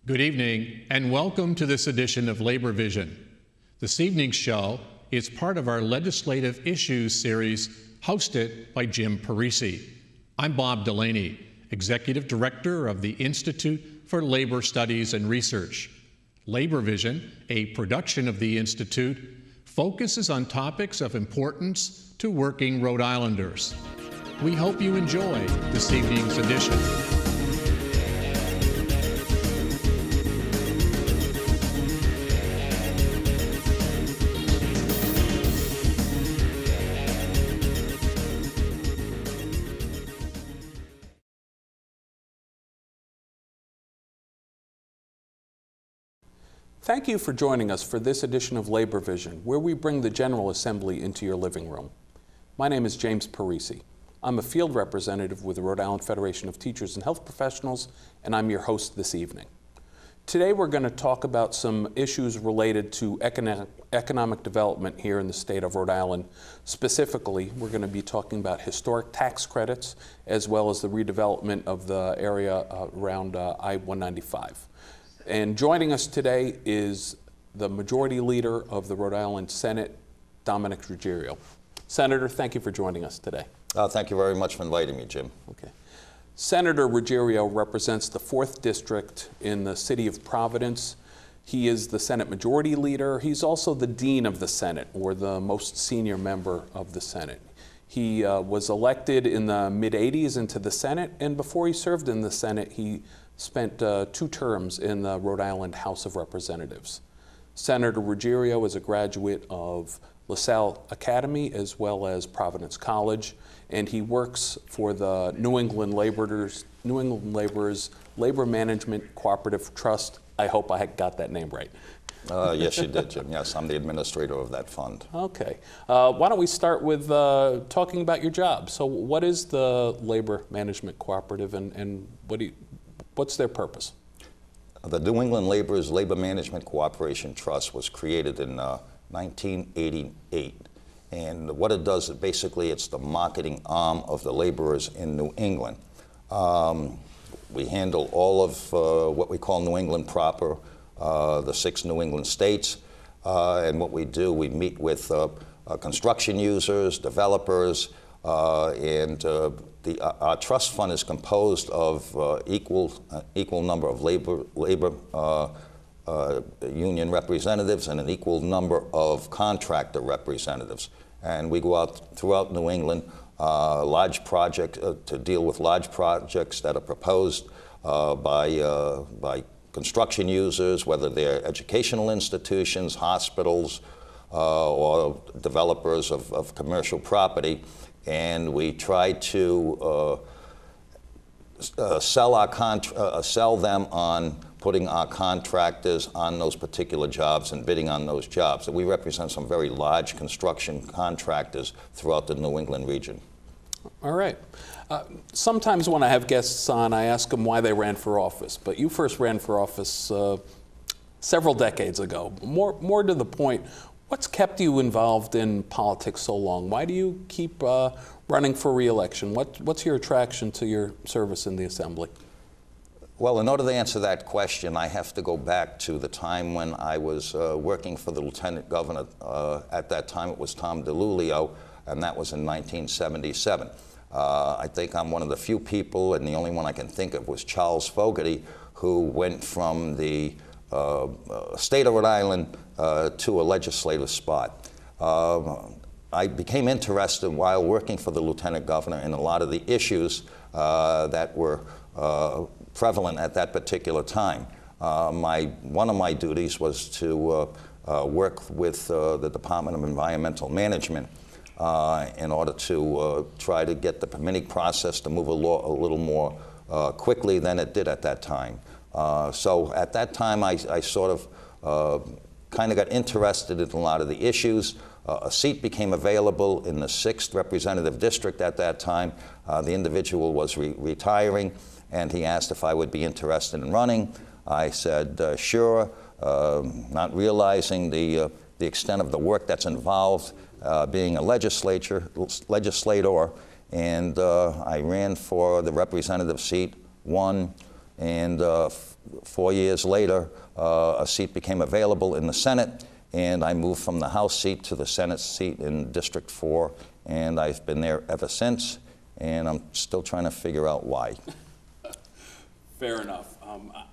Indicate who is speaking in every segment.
Speaker 1: Good evening, and welcome to this edition of Labor Vision. This evening's show is part of our Legislative Issues series, hosted by Jim Parisi. I'm Bob Delaney, Executive Director of the Institute for Labor Studies and Research. Labor Vision, a production of the Institute, focuses on topics of importance to working Rhode Islanders. We hope you enjoy this evening's edition.
Speaker 2: Thank you for joining us for this edition of Labor Vision, where we bring the General Assembly into your living room. My name is James Parisi. I'm a field representative with the Rhode Island Federation of Teachers and Health Professionals, and I'm your host this evening. Today we're going to talk about some issues related to economic development here in the state of Rhode Island. Specifically, we're going to be talking about historic tax credits, as well as the redevelopment of the area around I-195. And joining us today is the Majority Leader of the Rhode Island Senate, Dominic Ruggiero. Senator, thank you for joining us today.
Speaker 3: Thank you very much for inviting me, Jim.
Speaker 2: Okay. Senator Ruggiero represents the 4th District in the city of Providence. He is the Senate Majority Leader. He's also the Dean of the Senate, or the most senior member of the Senate. He was elected in the mid-'80s into the Senate, and before he served in the Senate, he spent 2 terms in the Rhode Island House of Representatives. Senator Ruggiero is a graduate of LaSalle Academy as well as Providence College, and he works for the New England Laborers Labor Management Cooperative Trust. I hope I got that name right.
Speaker 3: Yes, you did, Jim. Yes, I'm the administrator of that fund.
Speaker 2: Okay. Why don't we start with talking about your job? So what is the Labor Management Cooperative, and what's their purpose?
Speaker 3: The New England Laborers Labor Management Cooperation Trust was created in 1988. And what it does is basically it's the marketing arm of the laborers in New England. We handle all of what we call New England proper, the 6 New England states. And what we do, we meet with construction users, developers, and our trust fund is composed of equal number of labor union representatives and an equal number of contractor representatives. And we go out throughout New England, large projects to deal with large projects that are proposed by construction users, whether they're educational institutions, hospitals, or developers of commercial property. And we try to sell them on putting our contractors on those particular jobs and bidding on those jobs. And we represent some very large construction contractors throughout the New England region.
Speaker 2: All right. Sometimes when I have guests on, I ask them why they ran for office. But you first ran for office several decades ago. More to the point, what's kept you involved in politics so long? Why do you keep running for re-election? What's your attraction to your service in the Assembly?
Speaker 3: Well, in order to answer that question, I have to go back to the time when I was working for the Lieutenant Governor. At that time, it was Tom DiLulio, and that was in 1977. I think I'm one of the few people, and the only one I can think of was Charles Fogarty, who went from the state of Rhode Island to a legislative spot. I became interested while working for the Lieutenant Governor in a lot of the issues that were prevalent at that particular time. One of my duties was to work with the Department of Environmental Management in order to try to get the permitting process to move a little more quickly than it did at that time. So at that time, I sort of kind of got interested in a lot of the issues. A seat became available in the 6th Representative District at that time. The individual was retiring, and he asked if I would be interested in running. I said, sure, not realizing the extent of the work that's involved being a legislator, and I ran for the representative seat, won, And 4 years later, a seat became available in the Senate, and I moved from the House seat to the Senate seat in District 4, and I've been there ever since, and I'm still trying to figure out why.
Speaker 2: Fair enough.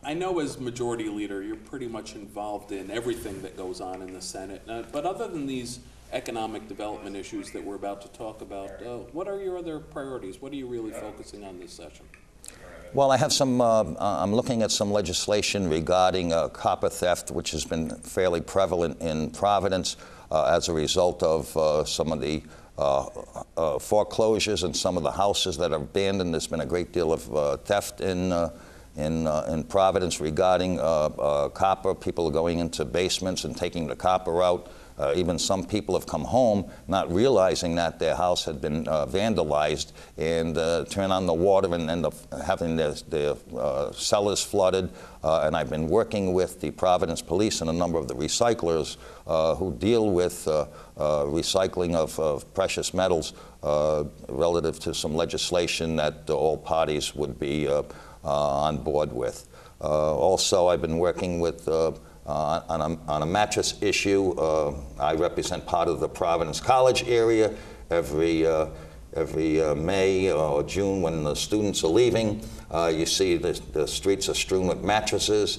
Speaker 2: I know as Majority Leader, you're pretty much involved in everything that goes on in the Senate. But other than these economic development issues that we're about to talk about, what are your other priorities? What are you really focusing on this session?
Speaker 3: Well, I have some, I'm looking at some legislation regarding copper theft, which has been fairly prevalent in Providence as a result of some of the foreclosures and some of the houses that are abandoned. There's been a great deal of theft in Providence regarding copper. People are going into basements and taking the copper out. Even some people have come home not realizing that their house had been vandalized and turn on the water and end up having their cellars flooded. And I've been working with the Providence Police and a number of the recyclers who deal with recycling of precious metals relative to some legislation that all parties would be on board with. Also, I've been working with on a mattress issue. I represent part of the Providence College area. Every May or June when the students are leaving, you see the streets are strewn with mattresses.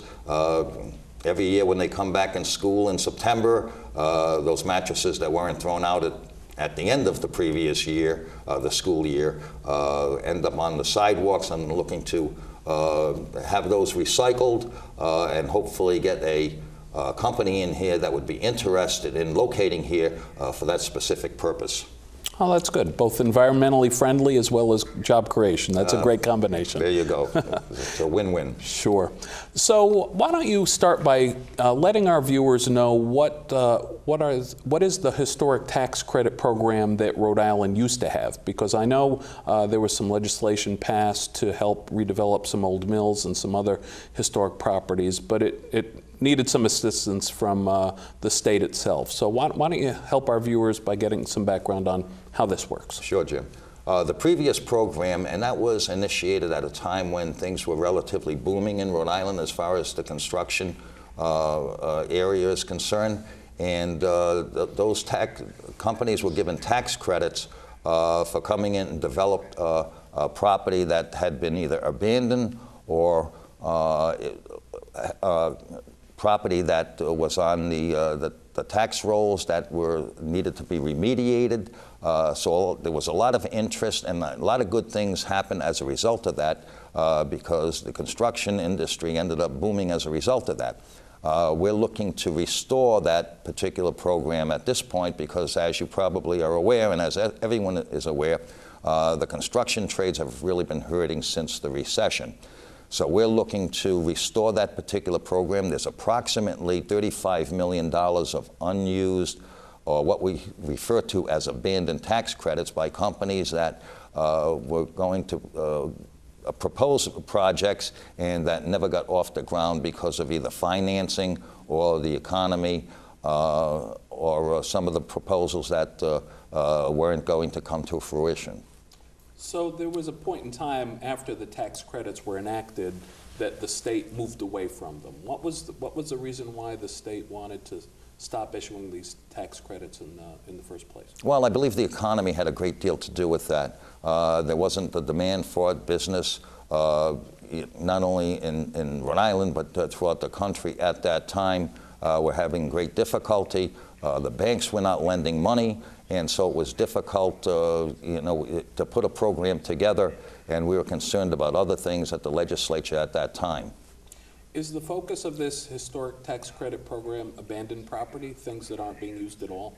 Speaker 3: Every year when they come back in school in September, those mattresses that weren't thrown out at the end of the previous year, the school year, end up on the sidewalks. I'm looking to have those recycled and hopefully get a company in here that would be interested in locating here for that specific purpose.
Speaker 2: Oh, that's good. Both environmentally friendly as well as job creation. That's a great combination.
Speaker 3: There you go. It's a win-win.
Speaker 2: Sure. So why don't you start by letting our viewers know what is the historic tax credit program that Rhode Island used to have? Because I know there was some legislation passed to help redevelop some old mills and some other historic properties, but it needed some assistance from the state itself. So why don't you help our viewers by getting some background on how this works?
Speaker 3: Sure, Jim. The previous program, and that was initiated at a time when things were relatively booming in Rhode Island as far as the construction area is concerned, and those companies were given tax credits for coming in and developed property that had been either abandoned or property that was on the tax rolls that needed to be remediated. So there was a lot of interest and a lot of good things happened as a result of that because the construction industry ended up booming as a result of that. We're looking to restore that particular program at this point because, as you probably are aware and as everyone is aware, the construction trades have really been hurting since the recession. So we're looking to restore that particular program. There's approximately $35 million of unused, or what we refer to as abandoned tax credits by companies that were going to propose projects and that never got off the ground because of either financing or the economy or some of the proposals that weren't going to come to fruition.
Speaker 2: So there was a point in time after the tax credits were enacted that the state moved away from them. What was the reason why the state wanted to stop issuing these tax credits in the first place? Well,
Speaker 3: I believe the economy had a great deal to do with that. There wasn't the demand for it. Business, not only in Rhode Island, but throughout the country at that time, were having great difficulty. The banks were not lending money. And so it was difficult, to put a program together, and we were concerned about other things at the legislature at that time.
Speaker 2: Is the focus of this historic tax credit program abandoned property, things that aren't being used at all?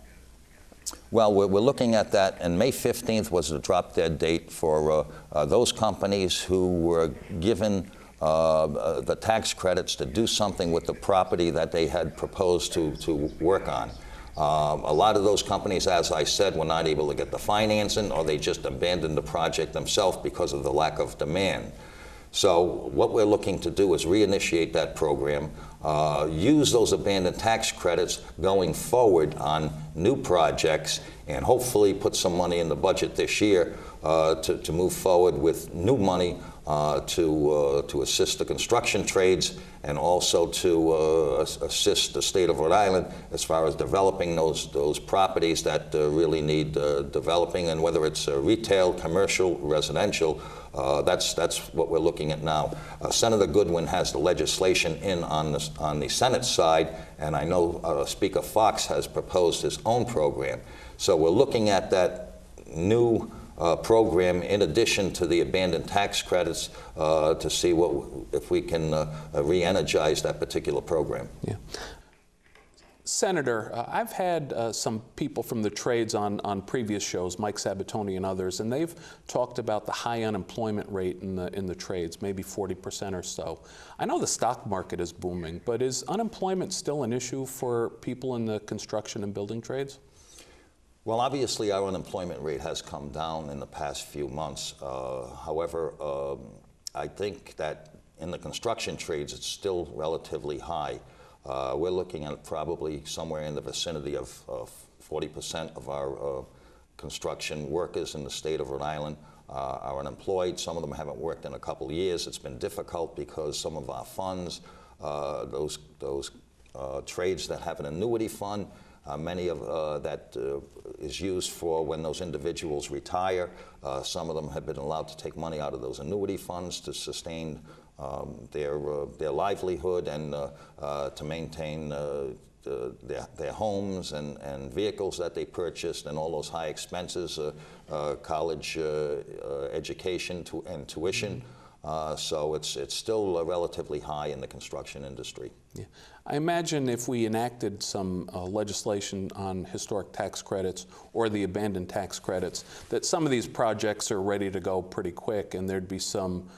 Speaker 3: Well, we're looking at that, and May 15th was the drop-dead date for those companies who were given the tax credits to do something with the property that they had proposed to work on. A lot of those companies, as I said, were not able to get the financing, or they just abandoned the project themselves because of the lack of demand. So what we're looking to do is reinitiate that program, use those abandoned tax credits going forward on new projects, and hopefully put some money in the budget this year to move forward with new money to assist the construction trades and also to assist the state of Rhode Island as far as developing those properties that really need developing, and whether it's retail, commercial, residential, that's what we're looking at now. Senator Goodwin has the legislation in on the Senate side, and I know Speaker Fox has proposed his own program. So we're looking at that new program in addition to the abandoned tax credits to see if we can re-energize that particular program.
Speaker 2: Yeah. Senator, I've had some people from the trades on previous shows, Mike Sabatoni and others, and they've talked about the high unemployment rate in the trades, maybe 40% or so. I know the stock market is booming, but is unemployment still an issue for people in the construction and building trades?
Speaker 3: Well, obviously our unemployment rate has come down in the past few months. However, I think that in the construction trades it's still relatively high. We're looking at probably somewhere in the vicinity of 40% of our construction workers in the state of Rhode Island are unemployed. Some of them haven't worked in a couple of years. It's been difficult because some of our funds, those trades that have an annuity fund, many of that is used for when those individuals retire. Some of them have been allowed to take money out of those annuity funds to sustain their livelihood and to maintain their homes and vehicles that they purchased and all those high expenses, college education and tuition. So it's still relatively high in the construction industry.
Speaker 2: Yeah. I imagine if we enacted some legislation on historic tax credits or the abandoned tax credits, that some of these projects are ready to go pretty quick, and there'd be some,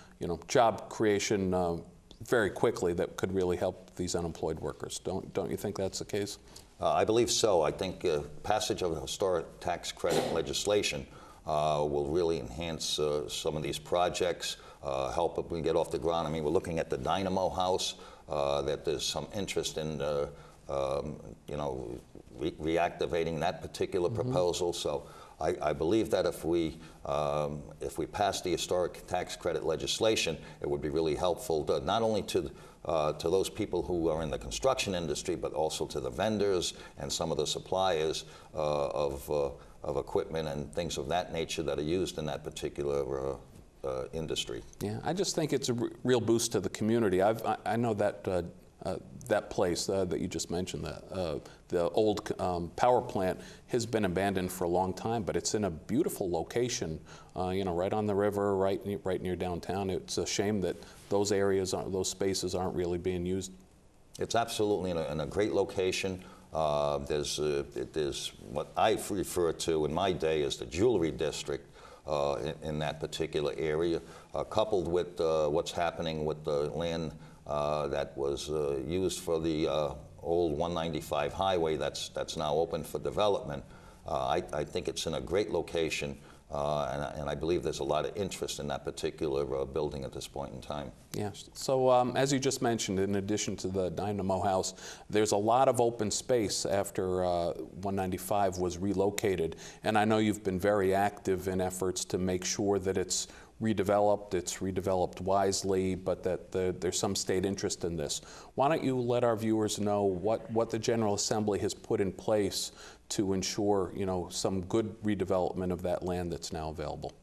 Speaker 2: job creation very quickly that could really help these unemployed workers. Don't you think that's the case?
Speaker 3: I believe so. I think passage of historic tax credit legislation will really enhance some of these projects, help if we get off the ground. I mean, we're looking at the Dynamo House, that there's some interest in, reactivating that particular proposal. So I believe that if we pass the historic tax credit legislation, it would be really helpful to, not only to those people who are in the construction industry, but also to the vendors and some of the suppliers of equipment and things of that nature that are used in that particular industry. Yeah,
Speaker 2: I just think it's a real boost to the community. I know that that place that you just mentioned, the old power plant, has been abandoned for a long time, but it's in a beautiful location, right on the river, right near downtown. It's a shame that those areas, those spaces aren't really being used.
Speaker 3: It's absolutely in a great location. There's what I refer to in my day as the jewelry district in that particular area, coupled with what's happening with the land that was used for the old 195 highway that's now open for development. I think it's in a great location, and I believe there's a lot of interest in that particular building at this point in time.
Speaker 2: Yeah, so as you just mentioned, in addition to the Dynamo House, there's a lot of open space after 195 was relocated, and I know you've been very active in efforts to make sure that it's redeveloped wisely, but that there's some state interest in this. Why don't you let our viewers know what the General Assembly has put in place to ensure, some good redevelopment of that land that's now available?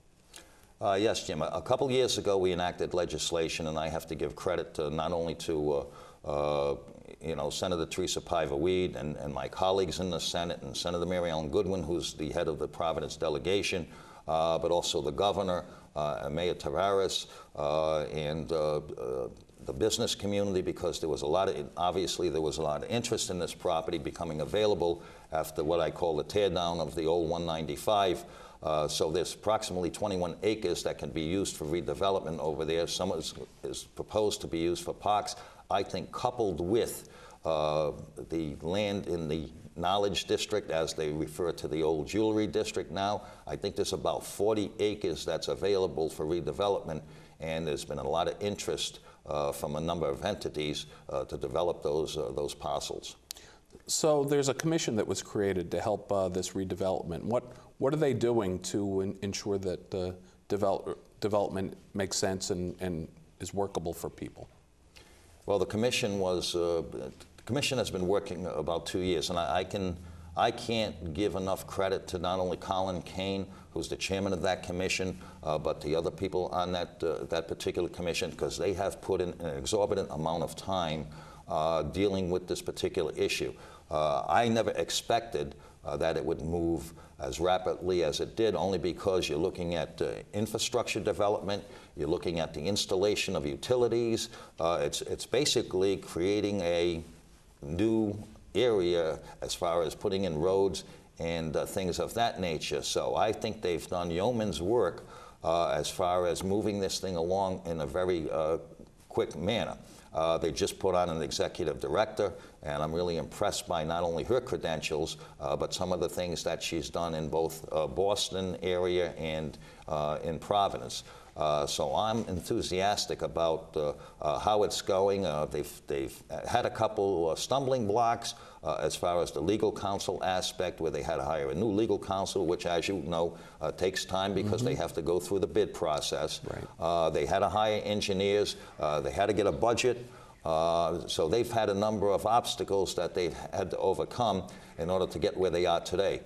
Speaker 3: Yes, Jim. A couple years ago, we enacted legislation, and I have to give credit to not only to Senator Teresa Paiva-Weed and my colleagues in the Senate, and Senator Mary Ellen Goodwin, who's the head of the Providence delegation, but also the governor, Mayor Tavares, and the business community, because there was obviously there was a lot of interest in this property becoming available after what I call the teardown of the old 195. So there's approximately 21 acres that can be used for redevelopment over there. Some is proposed to be used for parks. I think coupled with the land in the Knowledge District, as they refer to the old Jewelry District now, I think there's about 40 acres that's available for redevelopment, and there's been a lot of interest from a number of entities to develop those parcels.
Speaker 2: So there's a commission that was created to help this redevelopment. What are they doing to ensure that the development makes sense and is workable for people?
Speaker 3: Well, the commission has been working about 2 years, and I can't give enough credit to not only Colin Kane, who's the chairman of that commission, but the other people on that particular commission, because they have put in an exorbitant amount of time dealing with this particular issue. I never expected that it would move as rapidly as it did, only because you're looking at infrastructure development, you're looking at the installation of utilities. It's basically creating a new area as far as putting in roads and things of that nature. So I think they've done yeoman's work as far as moving this thing along in a very quick manner. They just put on an executive director, and I'm really impressed by not only her credentials, but some of the things that she's done in both Boston area and in Providence. So I'm enthusiastic about how it's going. They've had a couple stumbling blocks as far as the legal counsel aspect, where they had to hire a new legal counsel, which, as you know, takes time because they have to go through the bid process. Right. They had to hire engineers. They had to get a budget. So they've had a number of obstacles that they've had to overcome in order to get where they are today.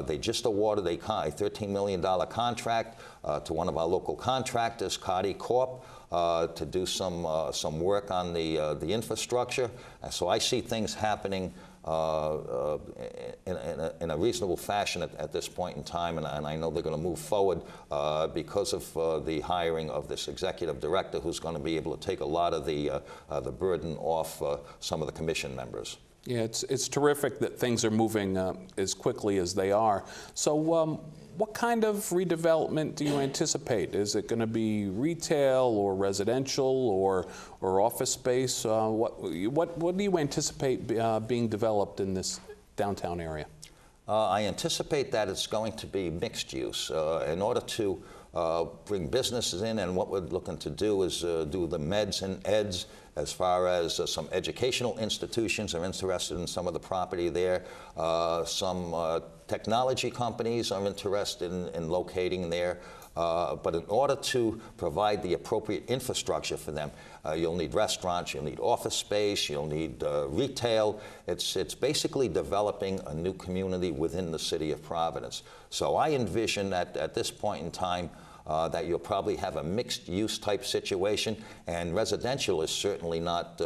Speaker 3: They just awarded a $13 million contract to one of our local contractors, Cardi Corp, to do some work on the infrastructure. And so I see things happening in a reasonable fashion at this point in time, and I know they're going to move forward because of the hiring of this executive director, who's going to be able to take a lot of the burden off some of the commission members.
Speaker 2: Yeah, it's terrific that things are moving as quickly as they are. So what kind of redevelopment do you anticipate? Is it going to be retail or residential or office space? What do you anticipate being developed in this downtown area?
Speaker 3: I anticipate that it's going to be mixed use. In order to bring businesses in, and what we're looking to do is do the meds and eds, as far as some educational institutions are interested in some of the property there. Some technology companies are interested in locating there. But in order to provide the appropriate infrastructure for them, you'll need restaurants, you'll need office space, you'll need retail. It's basically developing a new community within the city of Providence. So I envision that at this point in time, that you'll probably have a mixed-use type situation, and residential is certainly not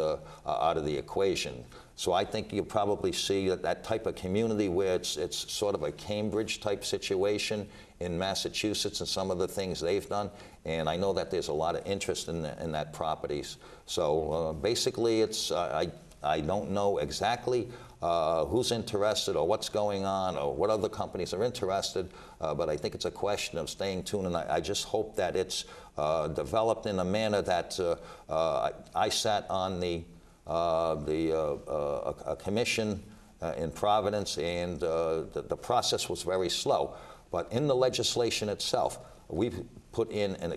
Speaker 3: out of the equation. So I think you'll probably see that type of community where it's sort of a Cambridge-type situation in Massachusetts and some of the things they've done, and I know that there's a lot of interest in that properties. So basically, I don't know exactly who's interested or what's going on or what other companies are interested, but I think it's a question of staying tuned, and I just hope that it's developed in a manner that I sat on a commission in Providence, and the process was very slow. But in the legislation itself, we've put in an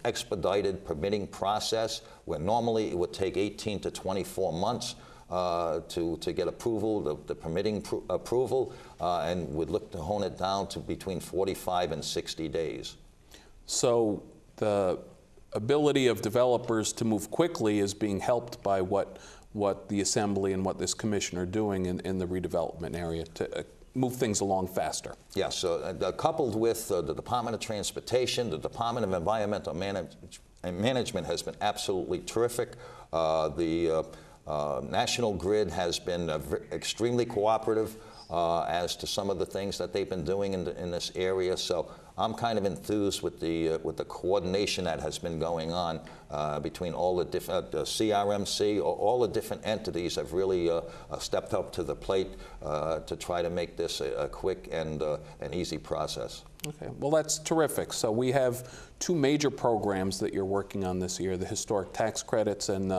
Speaker 3: expedited permitting process where normally it would take 18 to 24 months to get approval, the permitting approval, and would look to hone it down to between 45 and 60 days.
Speaker 2: So the ability of developers to move quickly is being helped by what the Assembly and what this commission are doing in the redevelopment area to move things along faster.
Speaker 3: Yes, so coupled with the Department of Transportation, the Department of Environmental Management has been absolutely terrific. The National Grid has been extremely cooperative as to some of the things that they've been doing in this area. So I'm kind of enthused with the coordination that has been going on between all the different CRMC, all the different entities have really stepped up to the plate to try to make this a quick and an easy process.
Speaker 2: Okay, well, that's terrific. So we have two major programs that you're working on this year, the historic tax credits and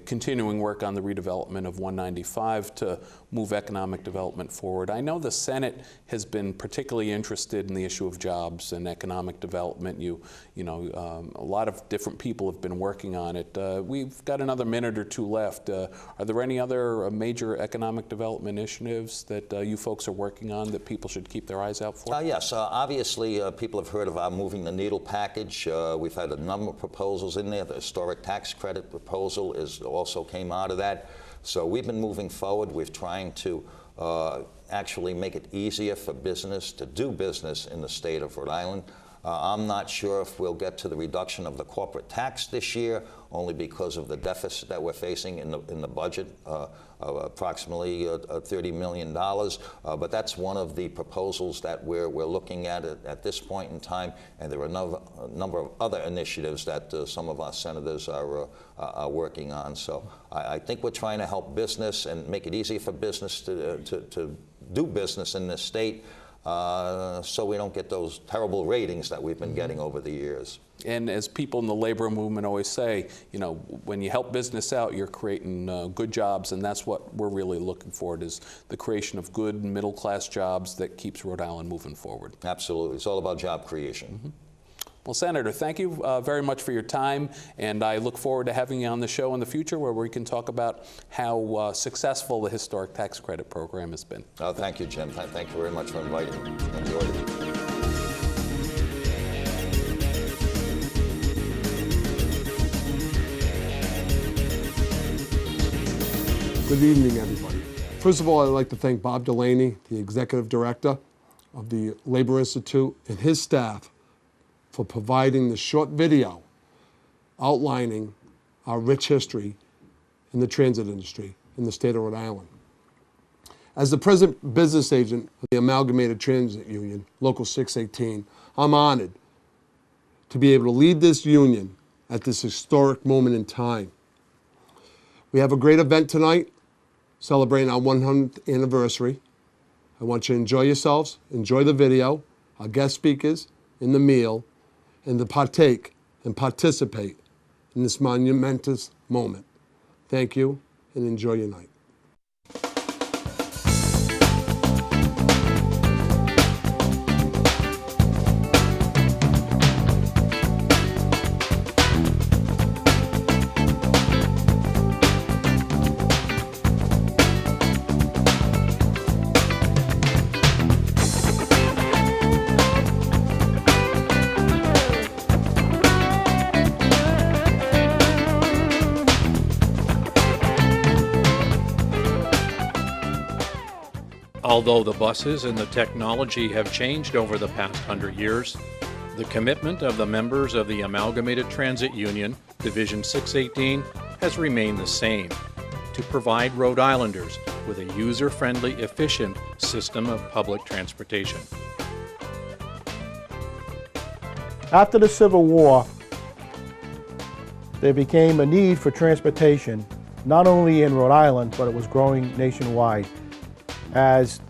Speaker 2: continuing work on the redevelopment of 195 to move economic development forward. I know the Senate has been particularly interested in the issue of jobs and economic development. A lot of different people have been working on it. We've got another minute or two left. Are there any other major economic development initiatives that you folks are working on that people should keep their eyes out for?
Speaker 3: Yes, obviously people have heard of our Moving the Needle package. We've had a number of proposals in there. The historic tax credit proposal also came out of that. So we've been moving forward. We're trying to actually make it easier for business to do business in the state of Rhode Island. I'm not sure if we'll get to the reduction of the corporate tax this year, only because of the deficit that we're facing in the budget of approximately $30 million. But that's one of the proposals that we're looking at this point in time, and there are a number of other initiatives that some of our senators are working on. So I think we're trying to help business and make it easier for business to do business in this state. So we don't get those terrible ratings that we've been getting over the years.
Speaker 2: And as people in the labor movement always say, when you help business out, you're creating good jobs, and that's what we're really looking for, is the creation of good middle-class jobs that keeps Rhode Island moving forward.
Speaker 3: Absolutely. It's all about job creation.
Speaker 2: Mm-hmm. Well, Senator, thank you very much for your time, and I look forward to having you on the show in the future where we can talk about how successful the historic tax credit program has been.
Speaker 3: Oh, thank you, Jim. Thank you very much for inviting me. Enjoyed it.
Speaker 4: Good evening, everybody. First of all, I'd like to thank Bob Delaney, the Executive Director of the Labor Institute, and his staff for providing the short video outlining our rich history in the transit industry in the state of Rhode Island. As the President Business Agent of the Amalgamated Transit Union, Local 618, I'm honored to be able to lead this union at this historic moment in time. We have a great event tonight, celebrating our 100th anniversary. I want you to enjoy yourselves, enjoy the video, our guest speakers, and the meal, and to partake and participate in this monumentous moment. Thank you, and enjoy your night.
Speaker 1: Although the buses and the technology have changed over the past 100 years, the commitment of the members of the Amalgamated Transit Union, Division 618, has remained the same: to provide Rhode Islanders with a user-friendly, efficient system of public transportation.
Speaker 5: After the Civil War, there became a need for transportation, not only in Rhode Island, but it was growing nationwide, as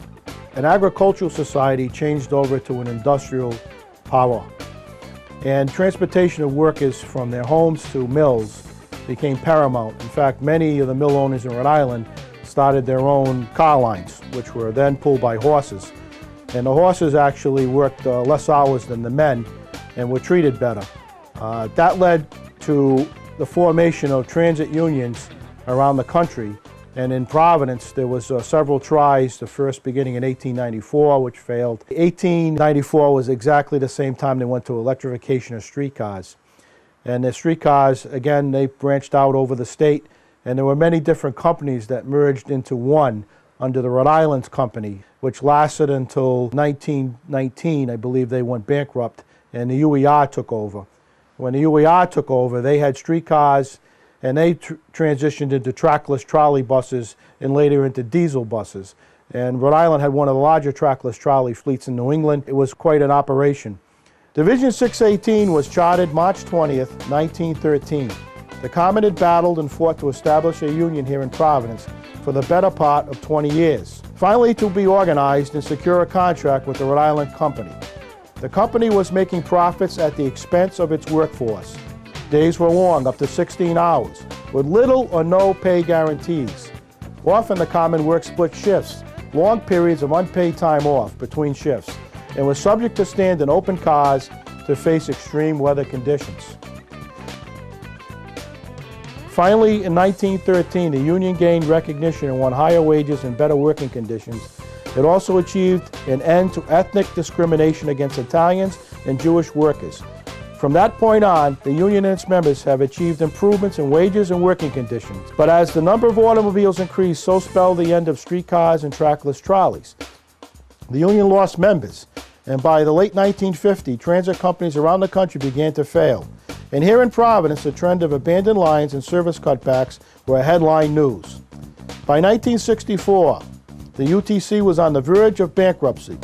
Speaker 5: an agricultural society changed over to an industrial power. And transportation of workers from their homes to mills became paramount. In fact, many of the mill owners in Rhode Island started their own car lines, which were then pulled by horses. And the horses actually worked less hours than the men and were treated better. That led to the formation of transit unions around the country. And in Providence, there was several tries, the first beginning in 1894, which failed. 1894 was exactly the same time they went to electrification of streetcars. And the streetcars, again, they branched out over the state, and there were many different companies that merged into one under the Rhode Island Company, which lasted until 1919. I believe they went bankrupt, and the UER took over. When the UER took over, they had streetcars, and they transitioned into trackless trolley buses and later into diesel buses. And Rhode Island had one of the larger trackless trolley fleets in New England. It was quite an operation. Division 618 was chartered March 20th, 1913. The Common had battled and fought to establish a union here in Providence for the better part of 20 years. Finally, to be organized and secure a contract with the Rhode Island Company. The company was making profits at the expense of its workforce. Days were long, up to 16 hours, with little or no pay guarantees. Often the common work split shifts, long periods of unpaid time off between shifts, and was subject to stand in open cars to face extreme weather conditions. Finally, in 1913, the union gained recognition and won higher wages and better working conditions. It also achieved an end to ethnic discrimination against Italians and Jewish workers. From that point on, the union and its members have achieved improvements in wages and working conditions. But as the number of automobiles increased, so spelled the end of streetcars and trackless trolleys. The union lost members, and by the late 1950s, transit companies around the country began to fail. And here in Providence, the trend of abandoned lines and service cutbacks were headline news. By 1964, the UTC was on the verge of bankruptcy.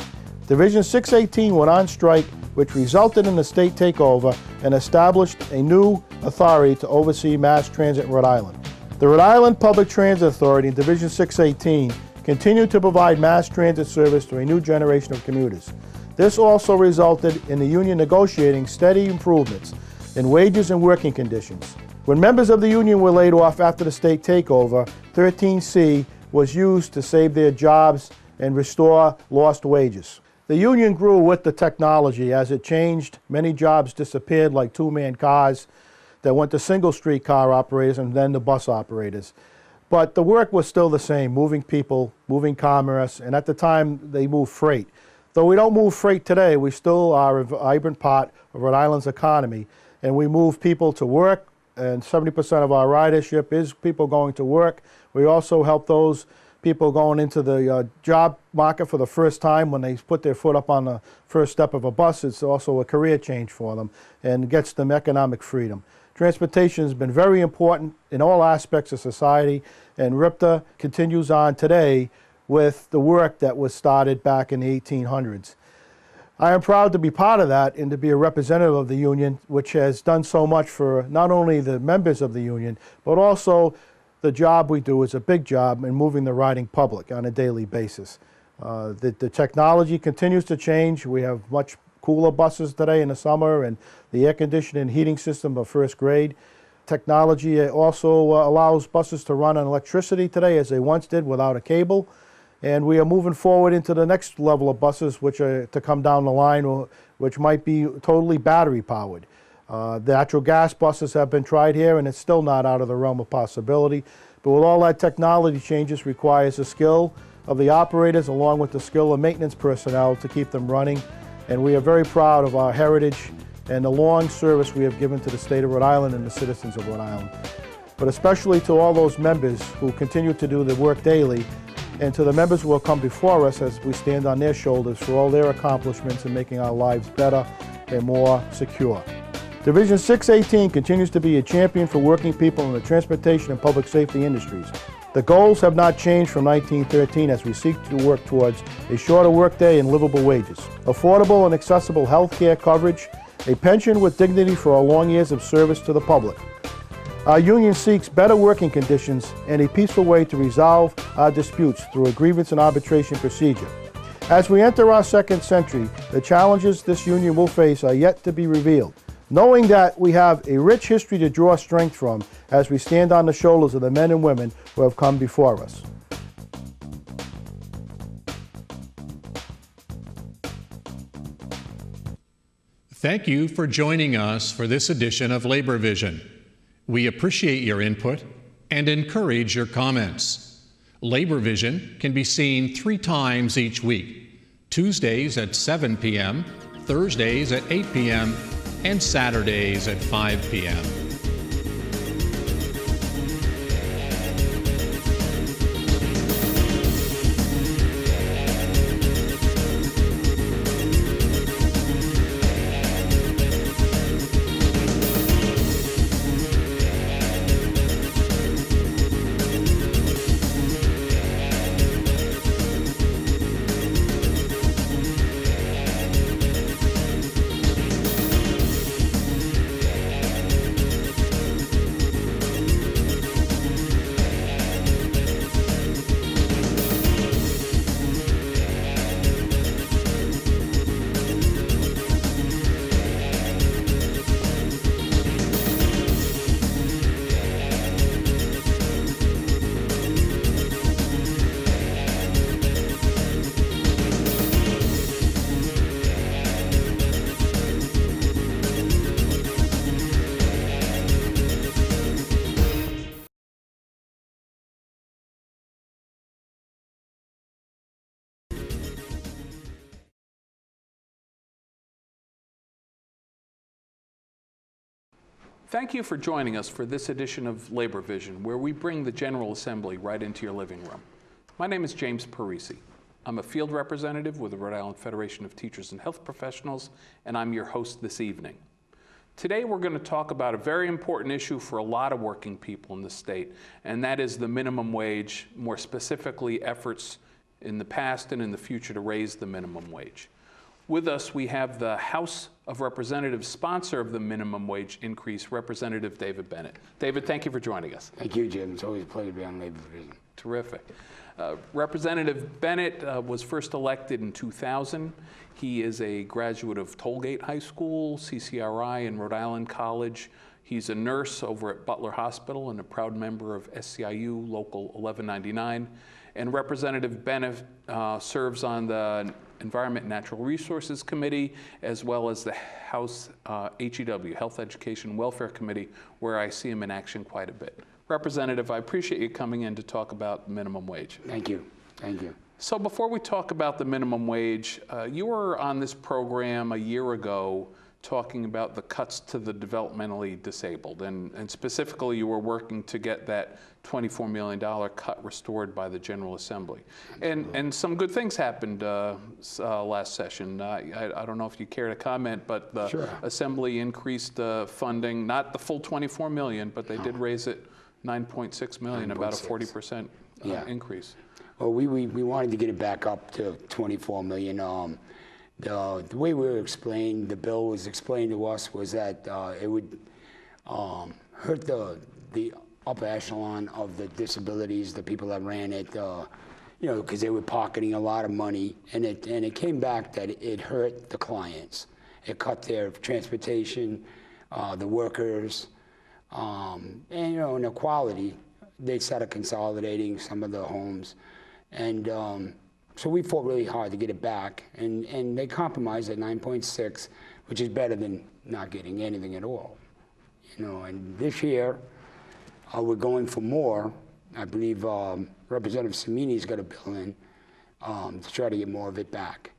Speaker 5: Division 618 went on strike, which resulted in a state takeover and established a new authority to oversee mass transit in Rhode Island. The Rhode Island Public Transit Authority and Division 618 continued to provide mass transit service to a new generation of commuters. This also resulted in the union negotiating steady improvements in wages and working conditions. When members of the union were laid off after the state takeover, 13C was used to save their jobs and restore lost wages. The union grew with the technology. As it changed, many jobs disappeared, like two-man cars that went to single streetcar operators and then the bus operators. But the work was still the same, moving people, moving commerce, and at the time they moved freight. Though we don't move freight today, we still are a vibrant part of Rhode Island's economy, and we move people to work, and 70% of our ridership is people going to work. We also help those people going into the job market for the first time. When they put their foot up on the first step of a bus, it's also a career change for them and gets them economic freedom. Transportation has been very important in all aspects of society, and RIPTA continues on today with the work that was started back in the 1800s. I am proud to be part of that and to be a representative of the union, which has done so much for not only the members of the union, but also the job we do is a big job in moving the riding public on a daily basis. The technology continues to change. We have much cooler buses today in the summer, and the air conditioning and heating system of first grade. Technology also allows buses to run on electricity today, as they once did, without a cable. And we are moving forward into the next level of buses, which are to come down the line, which might be totally battery powered. The natural gas buses have been tried here, and it's still not out of the realm of possibility. But with all that technology changes, requires the skill of the operators along with the skill of maintenance personnel to keep them running. And we are very proud of our heritage and the long service we have given to the state of Rhode Island and the citizens of Rhode Island. But especially to all those members who continue to do the work daily, and to the members who will come before us as we stand on their shoulders for all their accomplishments in making our lives better and more secure. Division 618 continues to be a champion for working people in the transportation and public safety industries. The goals have not changed from 1913 as we seek to work towards a shorter workday and livable wages, affordable and accessible health care coverage, a pension with dignity for our long years of service to the public. Our union seeks better working conditions and a peaceful way to resolve our disputes through a grievance and arbitration procedure. As we enter our second century, the challenges this union will face are yet to be revealed. Knowing that we have a rich history to draw strength from as we stand on the shoulders of the men and women who have come before us.
Speaker 1: Thank you for joining us for this edition of Labor Vision. We appreciate your input and encourage your comments. Labor Vision can be seen 3 times each week: Tuesdays at 7 p.m., Thursdays at 8 p.m., and Saturdays at 5 p.m.
Speaker 2: Thank you for joining us for this edition of Labor Vision, where we bring the General Assembly right into your living room. My name is James Parisi. I'm a field representative with the Rhode Island Federation of Teachers and Health Professionals, and I'm your host this evening. Today we're going to talk about a very important issue for a lot of working people in the state, and that is the minimum wage, more specifically efforts in the past and in the future to raise the minimum wage. With us, we have the House of Representatives sponsor of the minimum wage increase, Representative David Bennett. David, thank you for joining us.
Speaker 6: Thank you, Jim. It's always a pleasure to be on Labor Vision.
Speaker 2: Terrific. Representative Bennett was first elected in 2000. He is a graduate of Tollgate High School, CCRI, and Rhode Island College. He's a nurse over at Butler Hospital and a proud member of SCIU Local 1199. And Representative Bennett serves on the Environment and Natural Resources Committee, as well as the House HEW, Health Education Welfare Committee, where I see him in action quite a bit. Representative, I appreciate you coming in to talk about minimum wage.
Speaker 6: Thank you. Thank you.
Speaker 2: So before we talk about the minimum wage, you were on this program a year ago talking about the cuts to the developmentally disabled, and specifically you were working to get that $24 million cut restored by the General Assembly. And some good things happened last session. I don't know if you care to comment, but the
Speaker 6: Sure.
Speaker 2: Assembly increased funding, not the full $24 million, but they did raise it $9.6 million, about a 40% increase.
Speaker 6: Well, we wanted to get it back up to $24 million. The way we were explained, the bill was explained to us was that it would hurt the upper echelon of the disabilities, the people that ran it, you know, because they were pocketing a lot of money, and it came back that it hurt the clients. It cut their transportation, the workers, and you know, in the quality, they started consolidating some of the homes, and so we fought really hard to get it back, and they compromised at 9.6, which is better than not getting anything at all. You know, and this year we're going for more. I believe Representative Samini's got a bill in to try to get more of it back.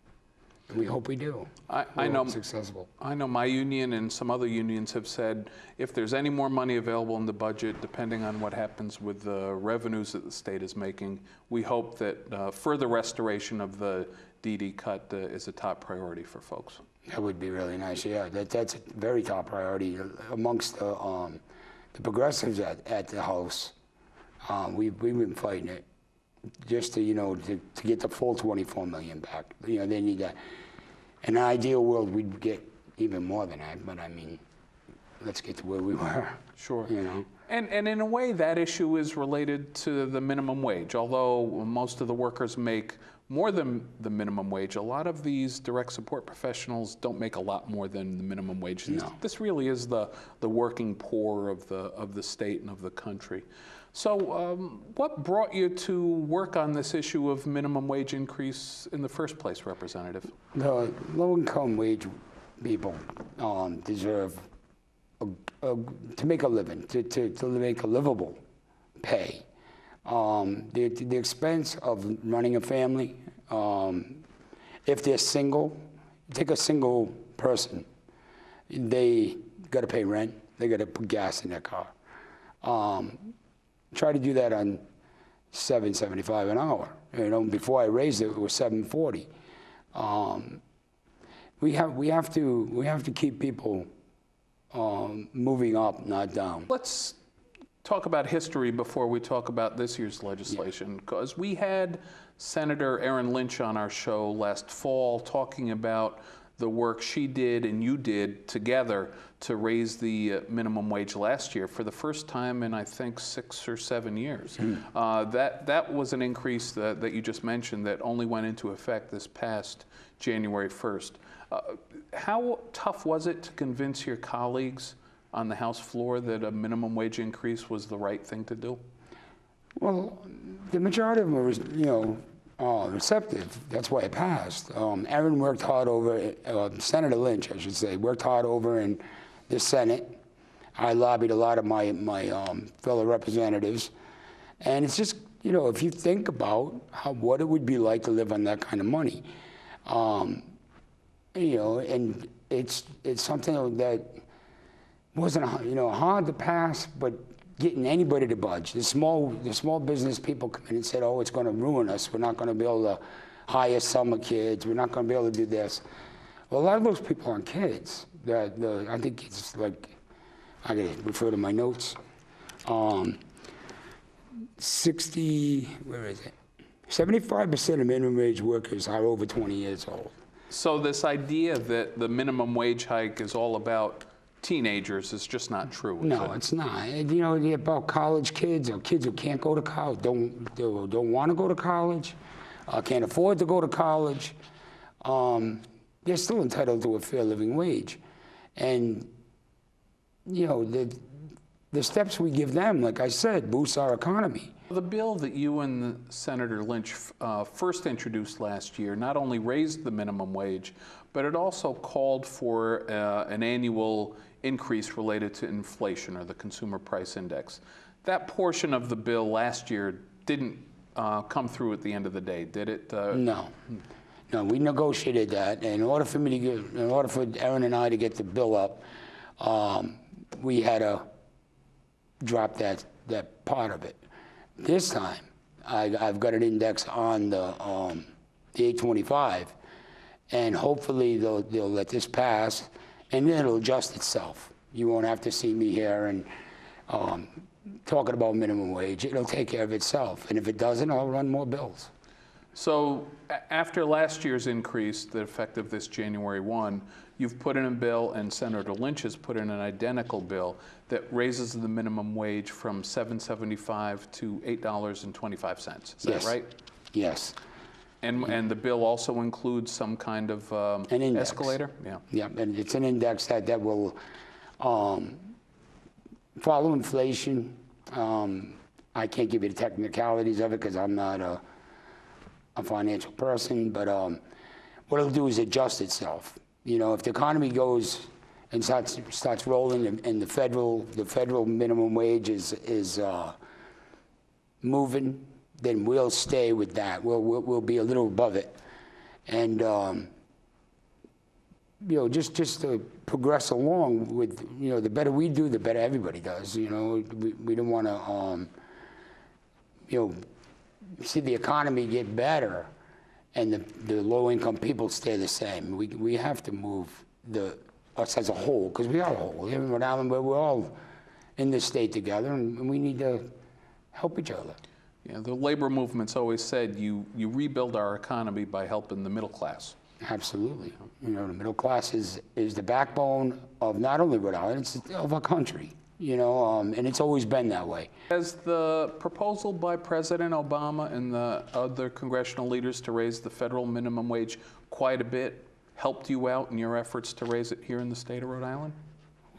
Speaker 6: And we hope we do.
Speaker 2: I know
Speaker 6: successful.
Speaker 2: I know my union and some other unions have said if there's any more money available in the budget, depending on what happens with the revenues that the state is making, we hope that further restoration of the DD cut is a top priority for folks.
Speaker 6: That would be really nice. Yeah, that's a very top priority amongst the progressives at the House. We've been fighting it just to, you know, to get the full 24 million back. You know, they need that. In an ideal world, we'd get even more than that, but I mean, let's get to where we were.
Speaker 2: Sure.
Speaker 6: You know.
Speaker 2: And in a way, that issue is related to the minimum wage. Although most of the workers make more than the minimum wage, a lot of these direct support professionals don't make a lot more than the minimum wage.
Speaker 6: No.
Speaker 2: This really is the working poor of the state and of the country. So what brought you to work on this issue of minimum wage increase in the first place, Representative?
Speaker 6: The low-income wage people deserve to make a living, to make a livable pay. The expense of running a family, if they're single, take a single person, they got to pay rent, they got to put gas in their car. Try to do that on $7.75 an hour. You know, before I raised it, it was $7.40. We have to keep people moving up, not down.
Speaker 2: Let's talk about history before we talk about this year's legislation, because we had Senator Erin Lynch on our show last fall talking about the work she did and you did together to raise the minimum wage last year for the first time in, I think, 6 or 7 years. That was an increase that you just mentioned that only went into effect this past January 1st. How tough was it to convince your colleagues on the House floor that a minimum wage increase was the right thing to do?
Speaker 6: Well, the majority of them were, you know, receptive. That's why it passed. Erin worked hard over, Senator Lynch, I should say, worked hard over in the Senate. I lobbied a lot of my fellow representatives. And it's just, you know, if you think about what it would be like to live on that kind of money, you know, and it's something that wasn't, hard to pass, but getting anybody to budge. The small business people come in and said, oh, it's going to ruin us. We're not going to be able to hire summer kids. We're not going to be able to do this. Well, a lot of those people aren't kids. I think it's like, I got to refer to my notes. 75% of minimum wage workers are over 20 years old.
Speaker 2: So this idea that the minimum wage hike is all about teenagers is just not true.
Speaker 6: No, it's not. About college kids or kids who can't go to college, don't want to go to college, can't afford to go to college. They're still entitled to a fair living wage. And, the steps we give them, like I said, boosts our economy.
Speaker 2: The bill that you and Senator Lynch first introduced last year not only raised the minimum wage, but it also called for an annual increase related to inflation, or the Consumer Price Index. That portion of the bill last year didn't come through at the end of the day, did it?
Speaker 6: No, we negotiated that. And in order for Aaron and I to get the bill up, we had to drop that part of it. This time, I've got an index on the 825, and hopefully they'll let this pass, and then it'll adjust itself. You won't have to see me here and talking about minimum wage. It'll take care of itself, and if it doesn't, I'll run more bills.
Speaker 2: So after last year's increase, the effective this January 1, you've put in a bill, and Senator Lynch has put in an identical bill that raises the minimum wage from $7.75 to $8.25. Is that right?
Speaker 6: Yes.
Speaker 2: And the bill also includes some kind of
Speaker 6: an index.
Speaker 2: Escalator? Yeah.
Speaker 6: Yeah, and it's an index that will follow inflation. I can't give you the technicalities of it because I'm not a financial person, but what it'll do is adjust itself. If the economy goes and starts rolling, and the federal minimum wage is moving, then we'll stay with that. We'll be a little above it, and just to progress along with the better we do, the better everybody does. We don't want to see the economy get better and the low-income people stay the same. We have to move us as a whole, because we are a whole. Here in Rhode Island, we're all in this state together, and we need to help each other.
Speaker 2: Yeah, the labor movement's always said you rebuild our economy by helping the middle class.
Speaker 6: Absolutely. The middle class is the backbone of not only Rhode Island, it's of our country. And it's always been that way.
Speaker 2: Has the proposal by President Obama and the other congressional leaders to raise the federal minimum wage quite a bit helped you out in your efforts to raise it here in the state of Rhode Island?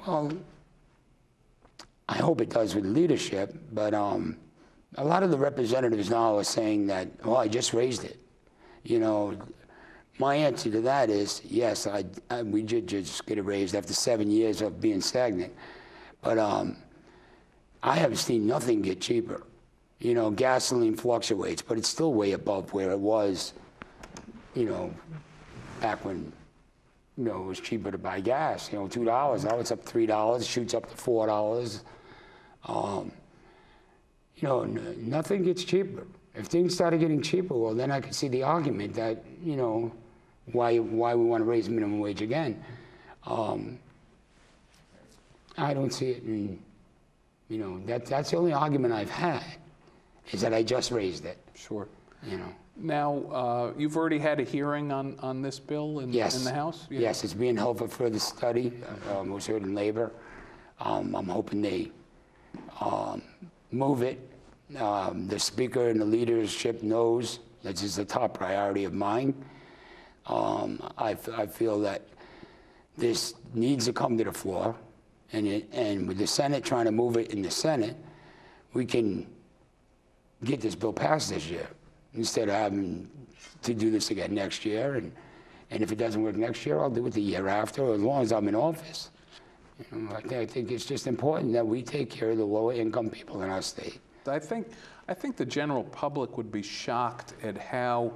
Speaker 6: Well, I hope it does with leadership, but a lot of the representatives now are saying that, oh, I just raised it. My answer to that is, yes, we did just get it raised after 7 years of being stagnant. But I have seen nothing get cheaper. Gasoline fluctuates, but it's still way above where it was, back when, it was cheaper to buy gas, $2. Now it's up $3, shoots up to $4. Nothing gets cheaper. If things started getting cheaper, well, then I could see the argument that, why we want to raise minimum wage again. I don't see it, and that's the only argument I've had, is that I just raised it.
Speaker 2: Sure. Now, you've already had a hearing on this bill in the House?
Speaker 6: Yeah. Yes, it's being held for further study. It was heard in labor. I'm hoping they move it. The Speaker and the leadership knows this is a top priority of mine. I feel that this needs to come to the floor. And with the Senate trying to move it in the Senate, we can get this bill passed this year instead of having to do this again next year. And if it doesn't work next year, I'll do it the year after, or as long as I'm in office. I think it's just important that we take care of the lower income people in our state.
Speaker 2: I think the general public would be shocked at how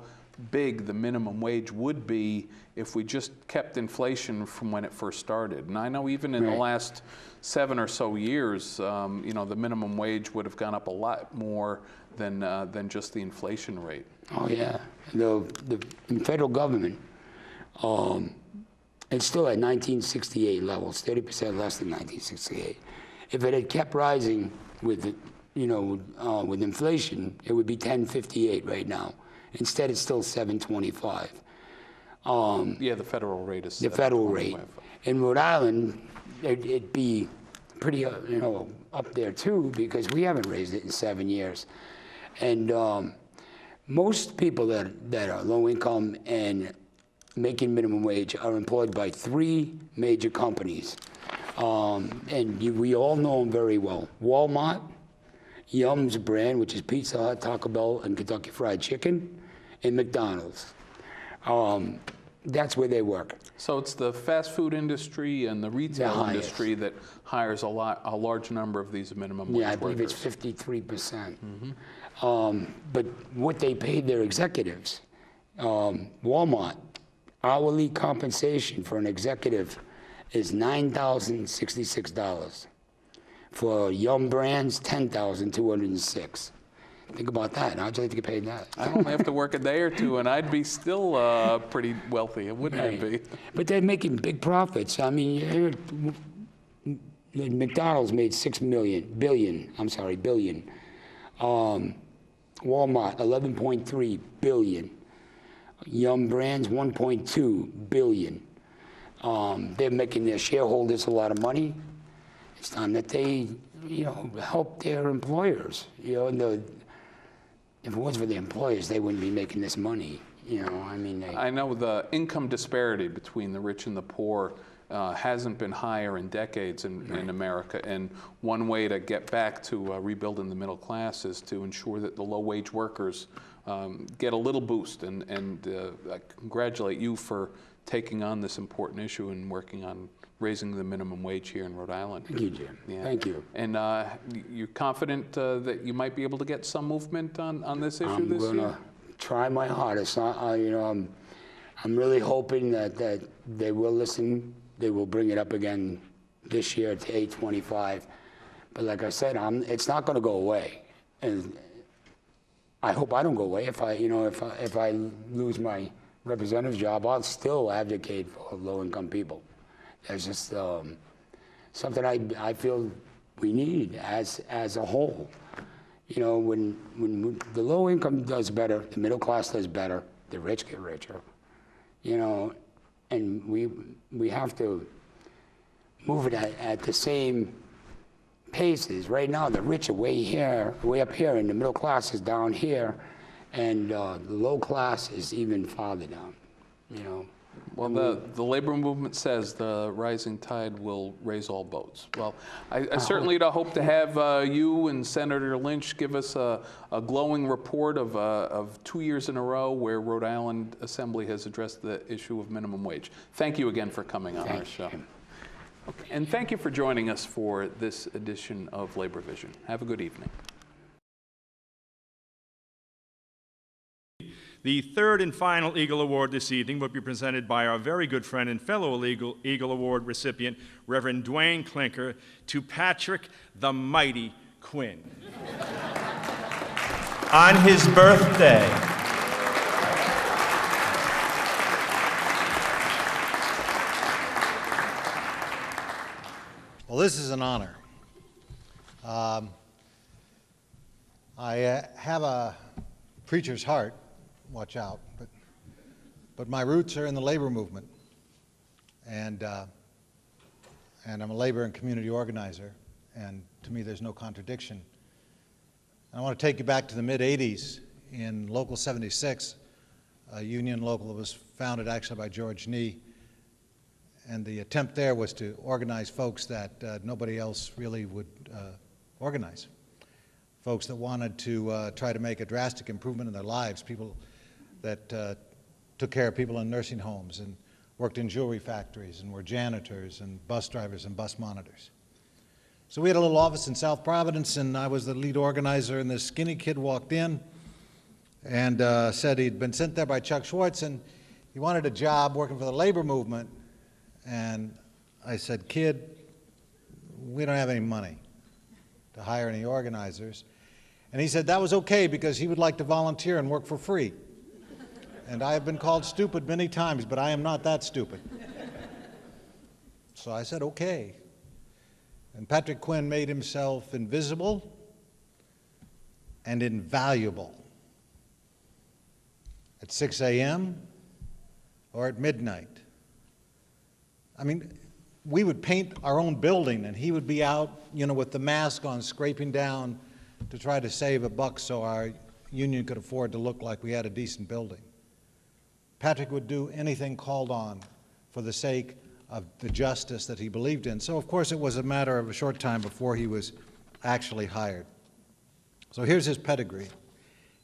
Speaker 2: big the minimum wage would be if we just kept inflation from when it first started. And I know even in the last 7 or so years, you know, the minimum wage would have gone up a lot more than just the inflation rate.
Speaker 6: Oh yeah, the federal government, it's still at 1968 levels, 30% less than 1968. If it had kept rising with, you know, with inflation, it would be 1058 right now. Instead, it's still 725.
Speaker 2: Yeah, the federal rate is
Speaker 6: the federal rate. In Rhode Island, it'd be pretty, you know, up there too, because we haven't raised it in 7 years. And most people that are low income and making minimum wage are employed by 3 major companies. We all know them very well. Walmart, Yum's brand, which is Pizza Hut, Taco Bell, and Kentucky Fried Chicken, and McDonald's. That's where they work.
Speaker 2: So it's the fast food industry and the retail industry that hires a large number of these minimum wage workers.
Speaker 6: Yeah, I believe it's 53%. But what they paid their executives, Walmart, hourly compensation for an executive is $9,066. For Yum Brands, $10,206. Think about that. How'd you like to get paid that?
Speaker 2: I only have to work a day or two, and I'd be still pretty wealthy, wouldn't I be?
Speaker 6: But they're making big profits. I mean, McDonald's made billion. Walmart, 11.3 billion. Yum Brands, 1.2 billion. They're making their shareholders a lot of money. It's time that they, you know, help their employers. You know, and if it wasn't for the employers, they wouldn't be making this money. You know, I mean,
Speaker 2: I know the income disparity between the rich and the poor hasn't been higher in decades in America, and one way to get back to rebuilding the middle class is to ensure that the low-wage workers get a little boost, and I congratulate you for taking on this important issue and working on raising the minimum wage here in Rhode Island.
Speaker 6: Thank you, Jim.
Speaker 2: Yeah.
Speaker 6: Thank you.
Speaker 2: And you're confident that you might be able to get some movement on this issue this year?
Speaker 6: I'm gonna try my hardest. You know, I'm really hoping that they will listen. They will bring it up again this year to 825. But like I said, it's not going to go away, and I hope I don't go away. If I lose my representative's job, I'll still advocate for low-income people. There's just something I feel we need as a whole. You know, when the low income does better, the middle class does better, the rich get richer. You know, and we have to move it at the same paces. Right now, the rich are way up here, and the middle class is down here, and the low class is even farther down. You know.
Speaker 2: Well, the labor movement says the rising tide will raise all boats. Well, I certainly hope to have you and Senator Lynch give us a glowing report of 2 years in a row where Rhode Island Assembly has addressed the issue of minimum wage. Thank you again for coming on our show. Okay. And thank you for joining us for this edition of Labor Vision. Have a good evening.
Speaker 7: The third and final Eagle Award this evening will be presented by our very good friend and fellow Eagle Award recipient, Reverend Dwayne Clinker, to Patrick the Mighty Quinn. On his birthday.
Speaker 8: Well, this is an honor. I have a preacher's heart. Watch out, but my roots are in the labor movement, and I'm a labor and community organizer, and to me there's no contradiction. And I want to take you back to the mid-'80s in Local 76, a union local that was founded actually by George Nee, and the attempt there was to organize folks that nobody else really would organize, folks that wanted to try to make a drastic improvement in their lives, people that took care of people in nursing homes and worked in jewelry factories and were janitors and bus drivers and bus monitors. So we had a little office in South Providence, and I was the lead organizer, and this skinny kid walked in, and said he'd been sent there by Chuck Schwartz, and he wanted a job working for the labor movement. And I said, kid, we don't have any money to hire any organizers. And he said that was okay because he would like to volunteer and work for free. And I have been called stupid many times, but I am not that stupid. So I said, okay. And Patrick Quinn made himself invisible and invaluable at 6 a.m. or at midnight. I mean, we would paint our own building, and he would be out, with the mask on, scraping down to try to save $1 so our union could afford to look like we had a decent building. Patrick would do anything called on for the sake of the justice that he believed in. So, of course, it was a matter of a short time before he was actually hired. So here's his pedigree.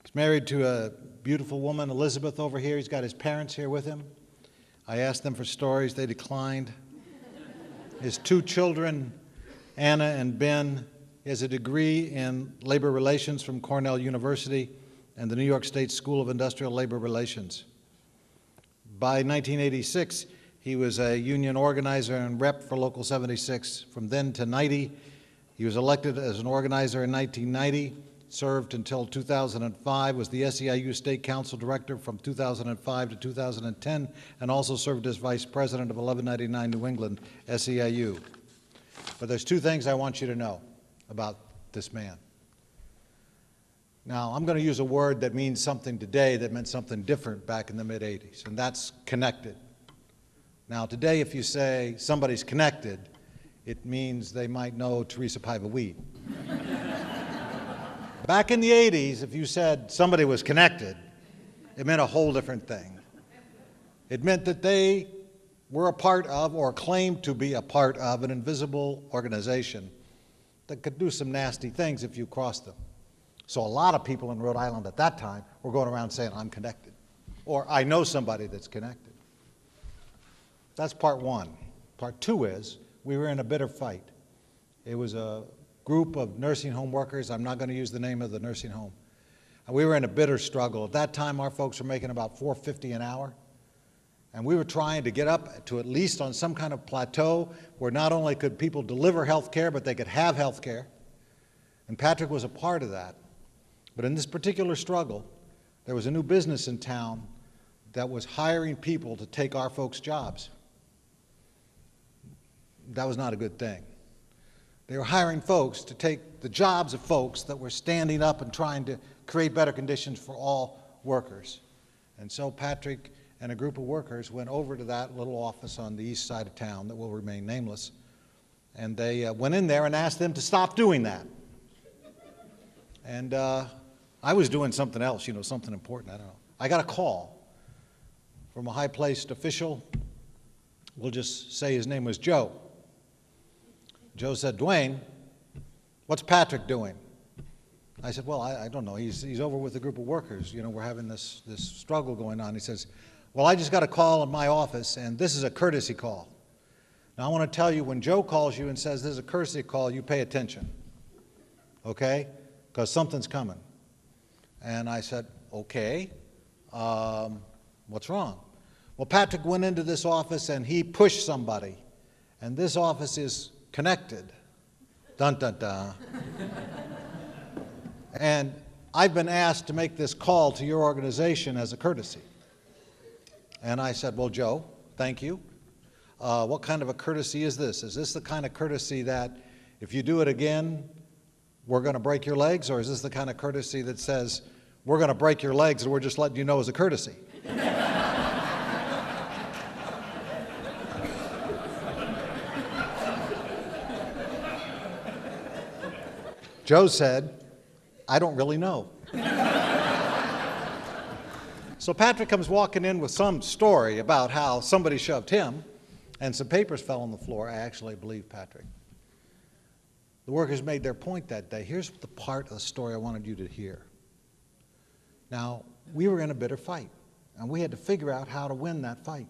Speaker 8: He's married to a beautiful woman, Elizabeth, over here. He's got his parents here with him. I asked them for stories. They declined. His 2 children, Anna and Ben. He has a degree in labor relations from Cornell University and the New York State School of Industrial Labor Relations. By 1986, he was a union organizer and rep for Local 76. From then to 90, he was elected as an organizer in 1990, served until 2005, was the SEIU State Council Director from 2005 to 2010, and also served as Vice President of 1199 New England SEIU. But there's 2 things I want you to know about this man. Now, I'm going to use a word that means something today that meant something different back in the mid-'80s, and that's connected. Now, today, if you say somebody's connected, it means they might know Teresa Paiva-Weed. Back in the 80s, if you said somebody was connected, it meant a whole different thing. It meant that they were a part of, or claimed to be a part of, an invisible organization that could do some nasty things if you crossed them. So a lot of people in Rhode Island at that time were going around saying, I'm connected, or I know somebody that's connected. That's part 1. Part 2 is, we were in a bitter fight. It was a group of nursing home workers. I'm not going to use the name of the nursing home. And we were in a bitter struggle. At that time, our folks were making about $4.50 an hour. And we were trying to get up to at least on some kind of plateau where not only could people deliver health care, but they could have health care. And Patrick was a part of that. But in this particular struggle, there was a new business in town that was hiring people to take our folks' jobs. That was not a good thing. They were hiring folks to take the jobs of folks that were standing up and trying to create better conditions for all workers. And so Patrick and a group of workers went over to that little office on the east side of town that will remain nameless, and they went in there and asked them to stop doing that. And I was doing something else, something important, I don't know. I got a call from a high-placed official. We'll just say his name was Joe. Joe said, Dwayne, what's Patrick doing? I said, well, I don't know. He's over with a group of workers. We're having this struggle going on. He says, well, I just got a call in my office, and this is a courtesy call. Now, I want to tell you, when Joe calls you and says this is a courtesy call, you pay attention, okay? Because something's coming. And I said, okay, what's wrong? Well, Patrick went into this office, and he pushed somebody, and this office is connected. Dun, dun, dun. And I've been asked to make this call to your organization as a courtesy. And I said, well, Joe, thank you. What kind of a courtesy is this? Is this the kind of courtesy that if you do it again, we're going to break your legs? Or is this the kind of courtesy that says, we're going to break your legs and we're just letting you know as a courtesy? Joe said, I don't really know. So Patrick comes walking in with some story about how somebody shoved him and some papers fell on the floor. I actually believe Patrick. The workers made their point that day. Here's the part of the story I wanted you to hear. Now, we were in a bitter fight, and we had to figure out how to win that fight.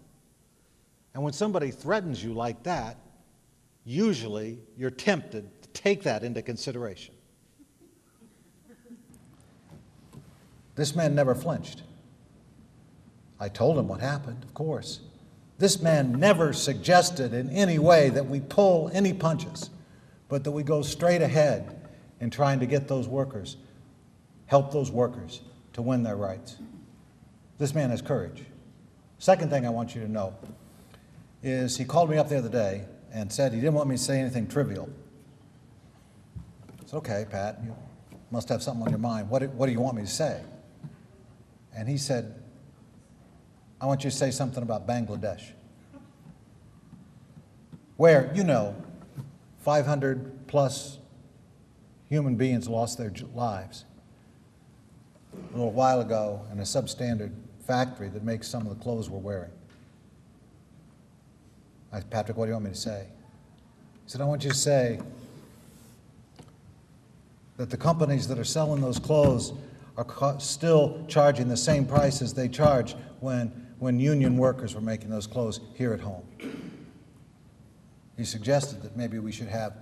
Speaker 8: And when somebody threatens you like that, usually you're tempted to take that into consideration. This man never flinched. I told him what happened, of course. This man never suggested in any way that we pull any punches, but that we go straight ahead in trying to get those workers, help those workers to win their rights. This man has courage. Second thing I want you to know is he called me up the other day and said he didn't want me to say anything trivial. It's okay, Pat, you must have something on your mind. What do you want me to say? And he said, I want you to say something about Bangladesh, where, 500 plus human beings lost their lives a little while ago in a substandard factory that makes some of the clothes we're wearing. I said, Patrick, what do you want me to say? He said, I want you to say that the companies that are selling those clothes are still charging the same prices they charged when union workers were making those clothes here at home. He suggested that maybe we should have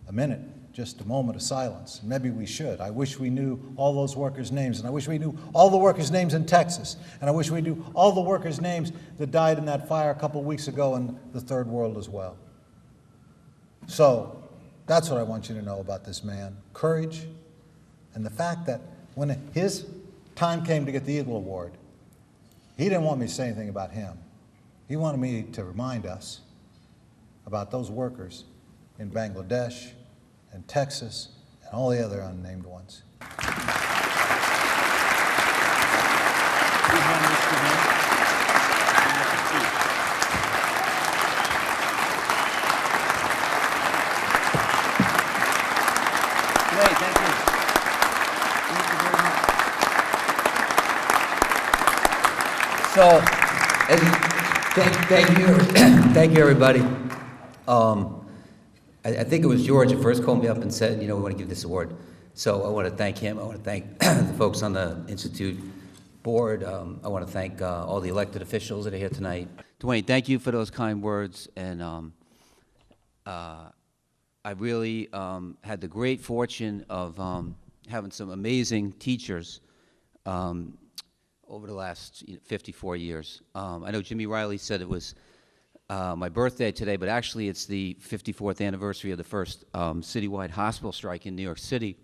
Speaker 8: a minute, just a moment of silence. Maybe we should. I wish we knew all those workers' names, and I wish we knew all the workers' names in Texas, and I wish we knew all the workers' names that died in that fire a couple weeks ago in the third world as well. So that's what I want you to know about this man. Courage, and the fact that when his time came to get the Eagle Award, he didn't want me to say anything about him. He wanted me to remind us about those workers in Bangladesh and Texas and all the other unnamed ones.
Speaker 9: Great, thank you. Thank you very much. So, thank you, thank you, everybody. I think it was George that first called me up and said, we want to give this award. So I want to thank him. I want to thank the folks on the Institute board. I want to thank all the elected officials that are here tonight. Dwayne, thank you for those kind words. And I really had the great fortune of having some amazing teachers over the last 54 years. I know Jimmy Riley said it was my birthday today, but actually it's the 54th anniversary of the first citywide hospital strike in New York City.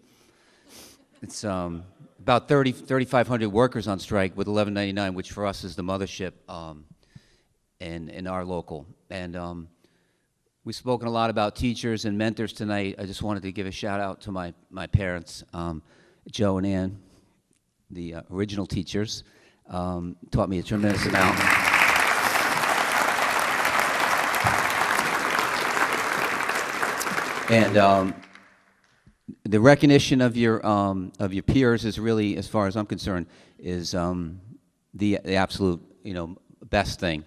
Speaker 9: It's about 3,500 workers on strike with 1199, which for us is the mothership in our local. And we've spoken a lot about teachers and mentors tonight. I just wanted to give a shout out to my parents, Joe and Ann, the original teachers, taught me a tremendous amount. And the recognition of your peers is really, as far as I'm concerned, is the absolute best thing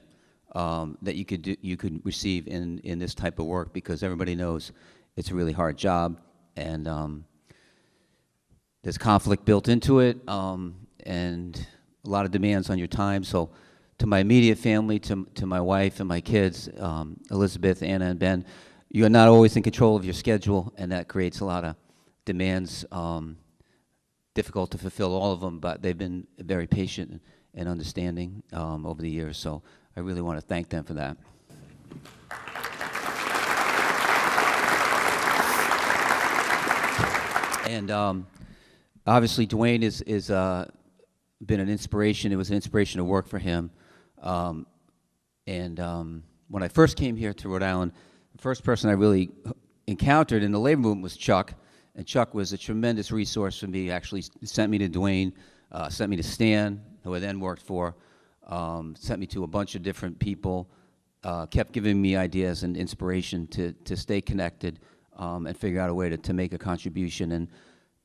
Speaker 9: that you could receive in this type of work, because everybody knows it's a really hard job, and there's conflict built into it, and a lot of demands on your time. So to my immediate family, to my wife and my kids, Elizabeth, Anna, and Ben, you're not always in control of your schedule, and that creates a lot of demands, difficult to fulfill all of them, but they've been very patient and understanding over the years, so I really want to thank them for that. And obviously Dwayne is been an inspiration. It was an inspiration to work for him. And when I first came here to Rhode Island, the first person I really encountered in the labor movement was Chuck, and Chuck was a tremendous resource for me. Actually sent me to Dwayne, sent me to Stan, who I then worked for, sent me to a bunch of different people, kept giving me ideas and inspiration to stay connected and figure out a way to make a contribution.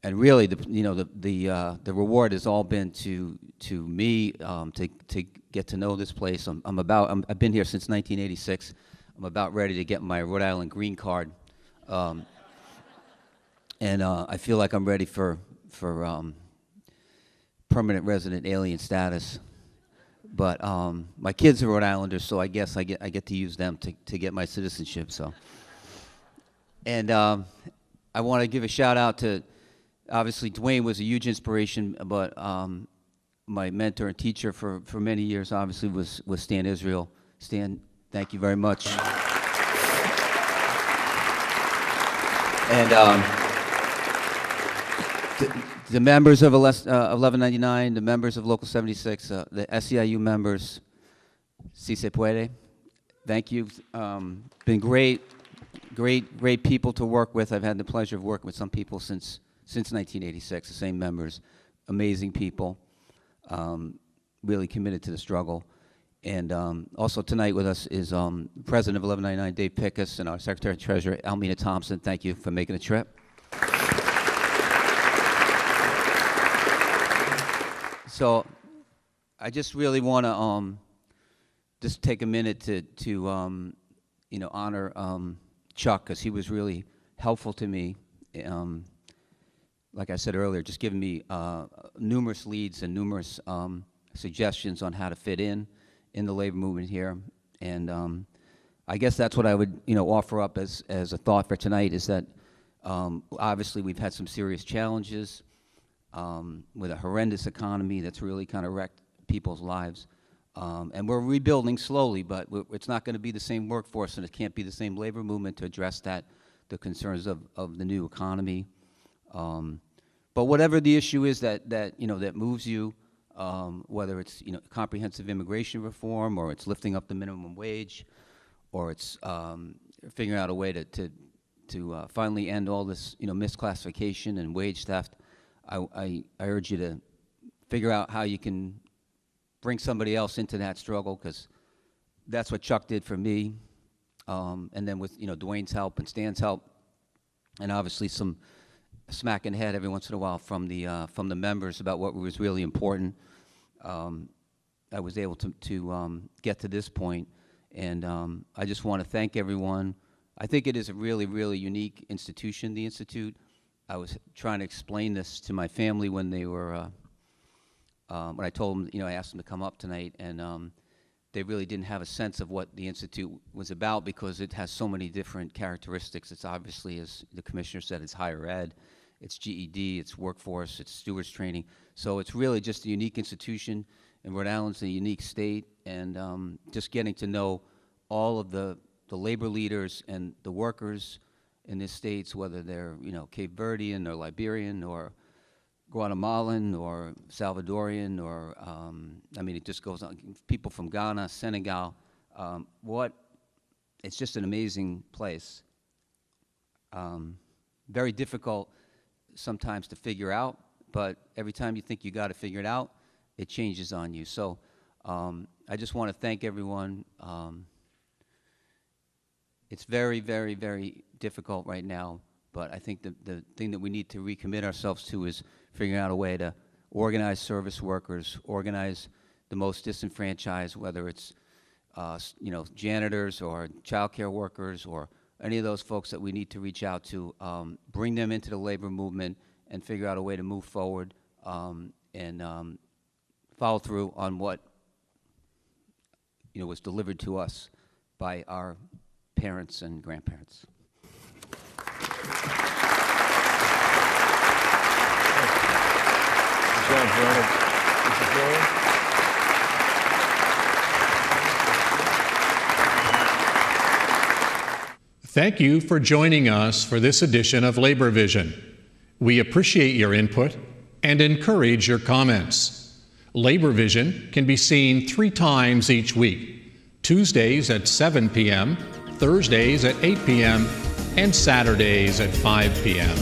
Speaker 9: And really, the reward has all been to me to get to know this place. I've been here since 1986. I'm about ready to get my Rhode Island green card, and I feel like I'm ready for permanent resident alien status. But my kids are Rhode Islanders, so I guess I get to use them to get my citizenship. So, and I want to give a shout out to. Obviously, Dwayne was a huge inspiration, but my mentor and teacher for many years, obviously, was Stan Israel. Stan, thank you very much. And the members of 1199, the members of Local 76, the SEIU members, si se puede, thank you. Been great people to work with. I've had the pleasure of working with some people since 1986, the same members, amazing people, really committed to the struggle. And also tonight with us is President of 1199, Dave Pickus, and our Secretary and Treasurer, Almina Thompson. Thank you for making the trip. So I just really want to just take a minute to honor Chuck, because he was really helpful to me. Like I said earlier, just giving me numerous leads and numerous suggestions on how to fit in the labor movement here. And I guess that's what I would offer up as a thought for tonight, is that obviously we've had some serious challenges with a horrendous economy that's really kind of wrecked people's lives. And we're rebuilding slowly, but it's not going to be the same workforce, and it can't be the same labor movement to address the concerns of the new economy. But whatever the issue is that moves you, whether it's comprehensive immigration reform, or it's lifting up the minimum wage, or it's figuring out a way to finally end all this misclassification and wage theft, I urge you to figure out how you can bring somebody else into that struggle, because that's what Chuck did for me. And then with Dwayne's help and Stan's help, and obviously some smack in the head every once in a while from the members about what was really important, I was able to get to this point. And I just want to thank everyone. I think it is a really, really unique institution, the Institute. I was trying to explain this to my family when they were, when I told them, I asked them to come up tonight, and they really didn't have a sense of what the Institute was about, because it has so many different characteristics. It's obviously, as the Commissioner said, it's higher ed, it's GED, it's workforce, it's stewards training. So it's really just a unique institution, and Rhode Island's a unique state, and just getting to know all of the labor leaders and the workers in this states, whether they're Cape Verdean or Liberian or Guatemalan or Salvadorian, or I mean, it just goes on. People from Ghana, Senegal. It's just an amazing place. Very difficult sometimes to figure out, but every time you think you got to figure it out, it changes on you. So I just want to thank everyone. It's very, very, very difficult right now, but I think the thing that we need to recommit ourselves to is figuring out a way to organize service workers, organize the most disenfranchised, whether it's janitors or childcare workers or any of those folks that we need to reach out to, bring them into the labor movement and figure out a way to move forward and follow through on what was delivered to us by our parents and grandparents.
Speaker 1: Thank you for joining us for this edition of Labor Vision. We appreciate your input and encourage your comments. Labor Vision can be seen 3 times each week: Tuesdays at 7 p.m., Thursdays at 8 p.m., and Saturdays at 5 p.m.